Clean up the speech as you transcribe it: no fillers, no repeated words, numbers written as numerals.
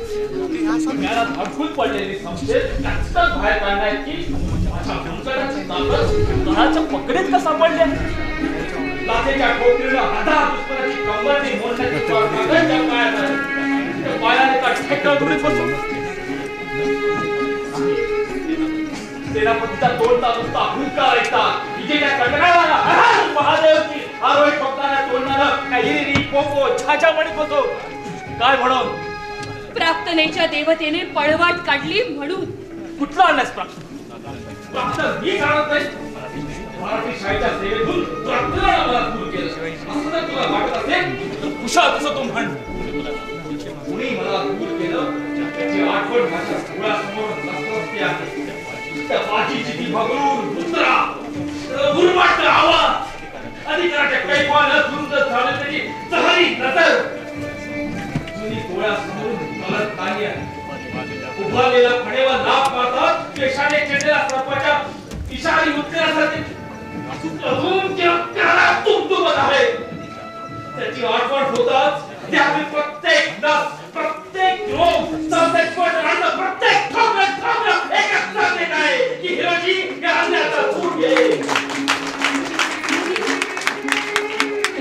धडकून पडलेली संशय कचकच बाहेर काढण्याची माझ्या भूतकाळाची ताकद घराच्या पकडेत का सापडल्या? लाथेच्या ठोकरीनं हजार दुश्मनाची कंबरणी मोडण्याची ताकद त्या पायाने का ठेकळ धुळीत बसू. सेनापतीचा तोडता नुसता हुंकार ऐकतात. विजेच्या कडकडाटाला महादेवची आरोही ठोकताना तोडणारं काही हिरी कोको छाछा म्हणत होतो. काय म्हणून? प्रार्थनेच्या देवतेने पळवाट काढली म्हणून. कुठला आणलास प्राप्त? प्राप्त मी सांगत नाही. मराठी शाळेच्या सेवेतून प्रार्थनेला मला दूर केलं असं जर तुला वाटत असेल तर कुशाल तसं तू म्हण. कुणी मला दूर केलं त्याची आठवण माझ्या डोळ्यासमोर नसते आहे. त्या बाजीची ती भगून उतरा गुरमाट आवाज अधिकाराच्या कैफानं सुंद झालं तरी चहरी नजर जुनी डोळ्यासमोर गलत नाही आहे. उभारलेला फडेवा लाभ मारतात पेशाने चेडलेला सर्पाच्या इशारी उत्तरासाठी अजून त्याला तुमतुमत आहे. त्याची आठवण होताच त्यातील प्रत्येक नस